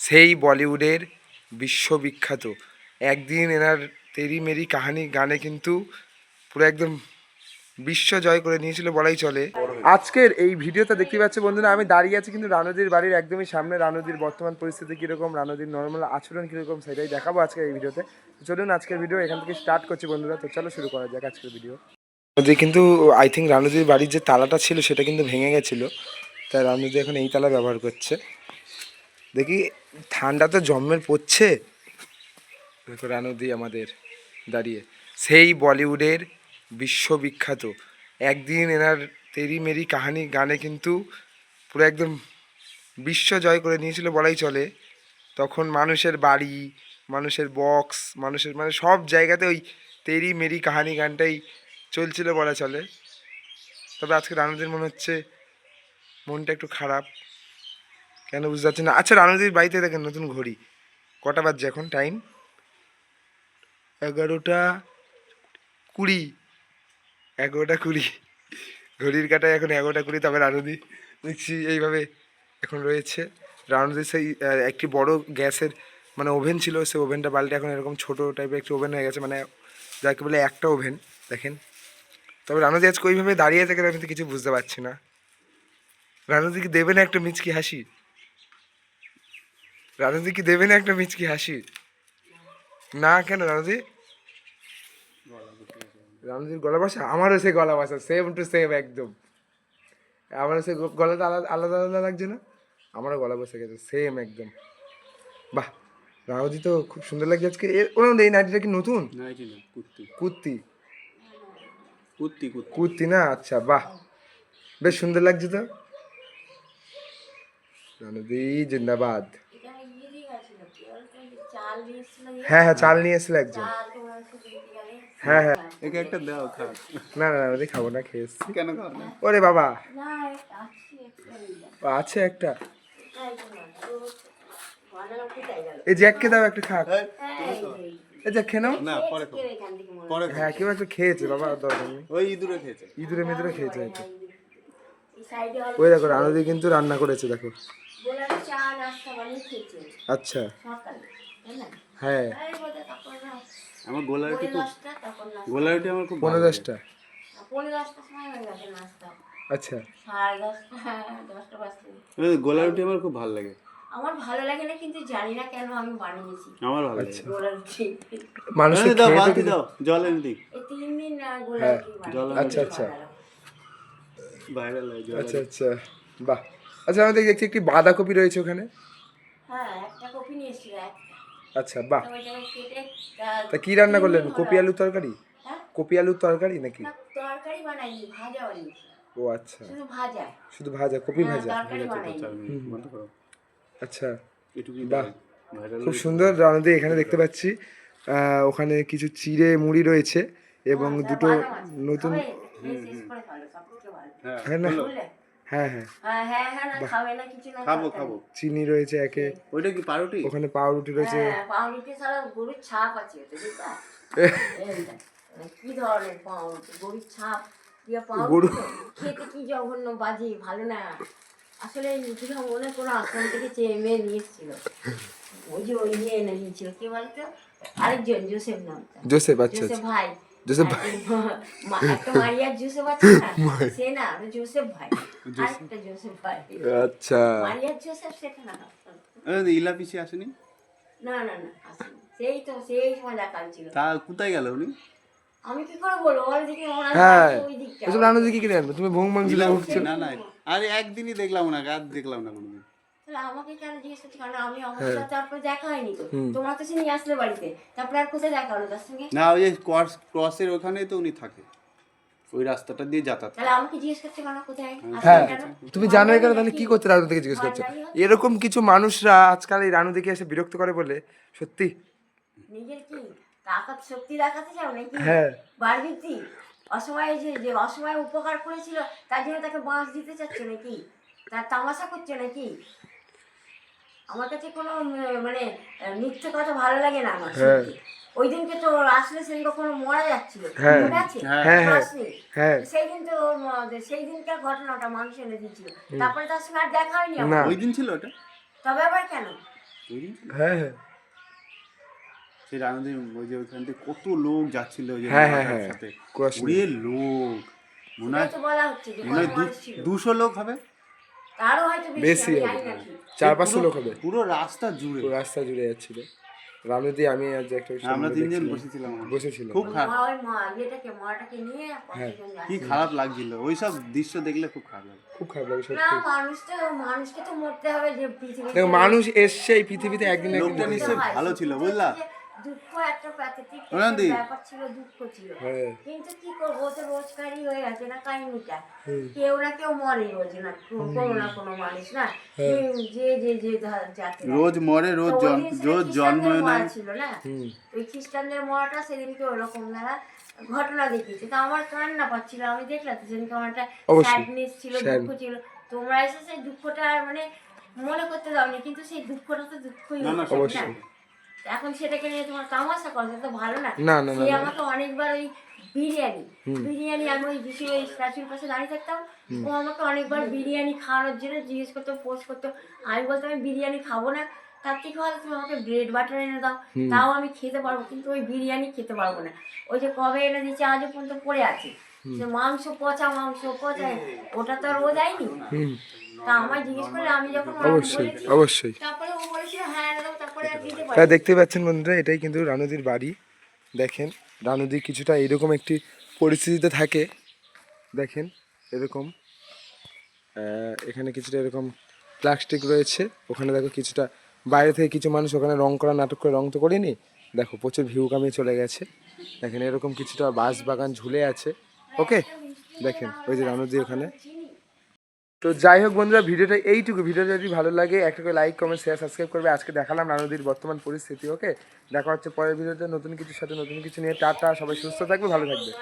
সেই বলিউডের বিশ্ববিখ্যাত। একদিন এনার তেরি মেরি কাহানি গানে কিন্তু পুরো একদম বিশ্ব জয় করে নিয়েছিল বলাই চলে। আজকের এই ভিডিওতে দেখতে পাচ্ছ বন্ধুরা, আমি দাঁড়িয়ে আছি কিন্তু রানুদির বাড়ির একদমই সামনে। রানুদির বর্তমান পরিস্থিতি কীরকম, রানুদির নর্মাল আচরণ কীরকম, সেটাই দেখাবো আজকের এই ভিডিওতে। তো চলুন আজকের ভিডিও এখান থেকে স্টার্ট করছি বন্ধুরা। তো চলো শুরু করা যাক আজকের ভিডিও। কিন্তু আই থিঙ্ক রানুদির বাড়ির যে তালাটা ছিল সেটা কিন্তু ভেঙে গেছিলো, তাই রানুদি এখন এই তালা ব্যবহার করছে। দেখি ঠান্ডা তো জম্মের পড়ছে। দেখো রানুদি আমাদের দাঁড়িয়ে, সেই বলিউডের বিশ্ববিখ্যাত। একদিন এনার তেরি মেরি কাহানি গানে কিন্তু পুরো একদম বিশ্ব জয় করে নিয়েছিল বলাই চলে। তখন মানুষের বাড়ি, মানুষের বক্স, মানুষের মানে সব জায়গাতে ওই তেরি মেরি কাহানি গানটাই চলছিল বলা চলে। তবে আজকে রানুদির মনে হচ্ছে মনটা একটু খারাপ, কেন বুঝতে পারছি না। আচ্ছা, রানুদির বাড়িতে দেখেন নতুন ঘড়ি, কটা বাজছে এখন? টাইম 11টা 20, 11টা 20 ঘড়ির কাটায় এখন 11টা 20। তবে রানুদি দেখছি এইভাবে এখন রয়েছে। রানুদির সেই একটি বড় গ্যাসের মানে ওভেন ছিল, সেই ওভেনটা পাল্টে এখন এরকম ছোটো টাইপের একটি ওভেন হয়ে গেছে, মানে যাকে বলে একটা ওভেন দেখেন। তবে রানুদি আজকে ওইভাবে দাঁড়িয়ে আছে কেন আমি তো কিছু বুঝতে পারছি না। রানুদি কি দেবে না একটা মিচকি হাসি? রানুদি কি দেবে না একটা মিচকি হাসি? না কেন রানুদি? রানুদির গলা ভাষা আমারও সে গলা ভাষা সেম টু সেম একদম। আমারও সে গলাটা আলাদা আলাদা আলাদা লাগছে না? আমারও গলা বসে গেছে সেম একদম। বাহ, রানুদি তো খুব সুন্দর লাগছে আজকে। ওর এই নাইটিটা কি নতুন? কুর্তি কুর্তি না? আচ্ছা, বাহ, বেশ সুন্দর লাগছে তো। রানুদি জিন্দাবাদ। হ্যাঁ হ্যাঁ, চাল নিয়ে এসেছিল একজন। হ্যাঁ হ্যাঁ, একটা দাও খা। না না রানুদি খাবো না, খেয়ে এসেছি। কেন খাও না? ওরে বাবা, আছে একটা। এই জ্যাককে দাও একটা খাক। এই জ্যাক খেয়ে নাও না, পরে খাবো। পরে খাবো। হ্যাঁ, কেউ একটা খেয়েছে বাবা, দরকার নেই। ওই ইঁদুরে খেয়েছে। ইঁদুরে মিদুরে খেয়েছে হয়তো। ওই দেখো রানুদি কিন্তু রান্না করেছে দেখো। আচ্ছা, হ্যাঁ, আমার গোলারুটি খুব, গোলারুটি আমার খুব 15-10টা। আচ্ছা, গোলারুটি আমার খুব ভালো লাগে। আমার ভালো লাগে না, কিন্তু জানি না কেন আমি বানিয়েছি। আমার ভালো লাগে। গোলারুটি মানুষের দাও, খেয়ে তো বাতি কিছু- দাও, জল এনে দিই। এই 3 দিন গোলারুটি জল বানিয়েছি। আচ্ছা আচ্ছা ভাইরাল হয় জল। আচ্ছা আচ্ছা, বাহ। আচ্ছা, আমাদের দেখছি একটি বাঁধাকপি রয়েছে ওখানে। হ্যাঁ, একটা কপি নিয়েছিল একটা। আচ্ছা, বাহ। তো ওইটাকে কেটে তা কি রান্না 3 করলেন? দিন কপি হলো। আলুর তরকারি? হ্যাঁ? কপি আলুর তরকারি নাকি? না, তরকারি বানাইনি, ভাজা বানিয়েছি। ও আচ্ছা, শুধু ভাজা। শুধু ভাজা, কপি হ্যাঁ, ভাজা। তরকারি বানাইনি। বন্ধ করো। আচ্ছা, এটুকুই বাহ, ভাইরাল। খুব সুন্দর। রানুদি এখানে দেখতে পাচ্ছি ওখানে কিছু চিড়ে মুড়ি রয়েছে এবং হ্যাঁ, তা দুটো ভালো আছে। নতুন। খাবে? শেষ করে খাবে, সবথেকে ভালো। হ্যাঁ না, বুঝলে? হ্যাঁ হ্যাঁ, হ্যাঁ হ্যাঁ হ্যাঁ, না খাবে না কিছু না। খাবো তরকারি। খাবো। চিনি রয়েছে একে, ওইটা কি পাউরুটি? ওখানে পাউরুটি রয়েছে। হ্যাঁ, পাউরুটি ছাড়া গরুর ছাপ আছে ওতে, বুঝলা? এইটা। কি ধরনের পাউরুটি? গরুর ছাপ দিয়ে গরু। পাউরুটি খেতে কি জঘন্য বাজে, ভালো না। আসলে নিখিল মনে কোনো আশ্রম থেকে চেয়ে মেয়ে নিয়ে এসেছিল। ওই যে ওই নিয়ে এনে দিয়েছিল, কে বলতো? আরেকজন জোসেফ নামটা। জোসেফ, আচ্ছা জোসেফ আচ্ছা, ভাই। জোসেফ ভাই। একটা মারিয়ার জোসেফ আছে না, সে না, ওটা জোসেফ ভাই। আরেকটা জোসেফ ভাই। আচ্ছা, মারিয়ার জোসেফ সেটা না। ইলা পিসি আসেনি? না না না, আসেনি। সেই তো সেই সময় দেখা ছিল। তা কোথায় গেল উনি? আমি কি করে বলবো, ওর দিকে ওনার হ্যাঁ, বাড়ি ওই দিকটা। ওসব রানুদি কি কিনে আনবে? তুমি ভোং ভাং ইলা ছিল পিসি না না, আরে একদিনই দেখলাম না, আর দেখলাম না কোনোদিন। তাহলে আমাকে কেন জিজ্ঞেস করছি? কারণ আমি অবস্থা তারপরে দেখা হয়নি তো। তোমার কাছে নিয়ে আসলে বাড়িতে, তারপরে আর কোথায় দেখা হলো তার সঙ্গে? না, ওই যে ক্রসের ওখানেই তো উনি থাকে, ওই রাস্তাটা দিয়ে যাতায়াত করে। তাহলে আমাকে জিজ্ঞেস করছে কেন কোথায় হ্যাঁ, আসলে কেন? তুমি জানো কেন? তাহলে কি করতে রানুদিকে জিজ্ঞেস করছো? এরকম কিছু মানুষরা আজকাল এই রানুদিকে এসে বিরক্ত করে বলে, সত্যি। নিজের কি তাকাত শক্তি দেখাতে চাও নাকি? হ্যাঁ, বারবিতি অসময়ে যে অসময়ে উপকার করেছিল তার জন্য তাকে বাঁশ দিতে চাচ্ছে নাকি? তার তামাশা করছে নাকি? আমার কাছে কোনো মানে মিথ্যে কথা ভালো লাগে না আমার, সত্যি। ওই দিনকে তো আসলে সেদিন কখনো মরা যাচ্ছিল, হ্যাঁ, মনে আছে? হ্যাঁ, হ্যাঁ, শ্বাসনি। হ্যাঁ। সেই দিন তো সেই দিনকার ঘটনাটা মানুষ এনে দিচ্ছিল, তারপরে তার সঙ্গে আর দেখা হয়নি না। আমার। ওই দিন ছিল ওটা? তবে আবার কেন? তৈরি হ্যাঁ হ্যাঁ সেই রানুদির ওই যে ওইখান থেকে কত লোক যাচ্ছিল ওই যে হ্যাঁ, হ্যাঁ, মাথার হ্যাঁ। সাথে কুয়াশা। ওরে লোক মনে হয় সেটাই তো বলা হচ্ছে যে মনে হয় কত মানুষ ছিল 200 লোক হবে তারও হয়তো বেশি বেশি আমি হবে। জানি না ঠিক। 400-500 লোক হবে। পুরো রাস্তা জুড়ে পুরো রাস্তা জুড়ে যাচ্ছিল। রানুদি আমি আজ একটা আমরা সামনে 3 জন দেখছিলাম। বসেছিলাম ওখানে। বসেছিলাম। খুব খারাপ ওই ইয়েটাকে মাটাকে নিয়ে কতজন কি যাচ্ছে। খারাপ লাগছিল ওইসব দৃশ্য দেখলে খুব খারাপ লাগে খুব খারাপ লাগে না সত্যি। মানুষকে তো মরতে হবে যে পৃথিবীতে দেখো মানুষ এসছে এই পৃথিবীতে একদিন না একদিন লোকটা মরে নিশ্চয়ই যাবে। ভালো ছিল, বুঝলা? দুঃখ একটা প্রাকৃতিক ওনাদি। ব্যাপার ছিল, দুঃখ ছিল। হ্যাঁ। কিন্তু কি করবো, ও তো রোজকারই হয়ে গেছে না কাহিনীটা। হুম। কেউ না কেউ মরে রোজ না, কোনো না কোনো মানুষ না, হ্যাঁ। যে জাতি রোজ মরে রোজ রোজ জন্ম নেয় ছিল না। হুম। ওই খ্রিস্টানদের মরাটা সেদিনকে ওরকম দ্বারা ঘটনা দেখিয়েছে, তো আমার কান্না পাচ্ছিল, আমি দেখলাম তো সেদিনকে আমার একটা অবশ্যই। স্যাডনেস ছিল, Sad. দুঃখ ছিল। তোমরা এসে সেই দুঃখটা আর মানে মনে করতে দাওনি, কিন্তু সেই দুঃখটা তো দুঃখই না, না, হচ্ছে, অবশ্যই। না? এখন সেটাকে নিয়ে তোমার তামাশা করছে তো ভালো না। না, না, সে না, না। আমাকে অনেকবার ওই বিরিয়ানি আমি ওই যিশু ওই স্ট্যাচুর পাশে দাঁড়িয়ে থাকতাম, ও আমাকে অনেকবার বিরিয়ানি খাওয়ানোর জন্য জিজ্ঞেস করতো, পোস্ট করতো। আমি বলতাম আমি বিরিয়ানি খাবো না, তার থেকে ভালো তুমি আমাকে ব্রেড বাটার এনে দাও, তাও আমি খেতে পারবো, কিন্তু ওই বিরিয়ানি খেতে পারবো না। ওই যে কবে এনে দিচ্ছে আজও পর্যন্ত পড়ে আছে, সে মাংস পচা ওটা তো আর ও যায়নি। হুম। তা আমায় জিজ্ঞেস করলে আমি যখন ওরকম অবশ্যই, বলেছি, অবশ্যই। তারপরে ও বলেছিল হ্যাঁ এনে দাও, তারপরে আর দিতে পারি। তা দেখতে পাচ্ছেন বন্ধুরা, এটাই কিন্তু রানুদির বাড়ি। দেখেন রানুদি কিছুটা এরকম একটি পরিস্থিতিতে থাকে। দেখেন এরকম এখানে কিছুটা এরকম প্লাস্টিক রয়েছে, ওখানে দেখো কিছুটা বাইরে থেকে কিছু মানুষ ওখানে রং করা নাটক করে রং তো করিনি, দেখো প্রচুর ভিউ কামিয়ে চলে গেছে। দেখেন এরকম কিছুটা বাঁশ বাগান ঝুলে আছে। ওকে দেখেন ওই যে রানুদি ওখানে। তো যাই হোক বন্ধুরা, ভিডিওটা এইটুকু। ভিডিওটা যদি ভালো লাগে একটা করে লাইক কমেন্ট শেয়ার সাবস্ক্রাইব করবে। আজকে দেখালাম রানুদির বর্তমান পরিস্থিতি। ওকে দেখা হচ্ছে পরের ভিডিওতে নতুন কিছুর সাথে, নতুন কিছু নিয়ে। টাটা, সবাই সুস্থ থাকবে, ভালো থাকবে।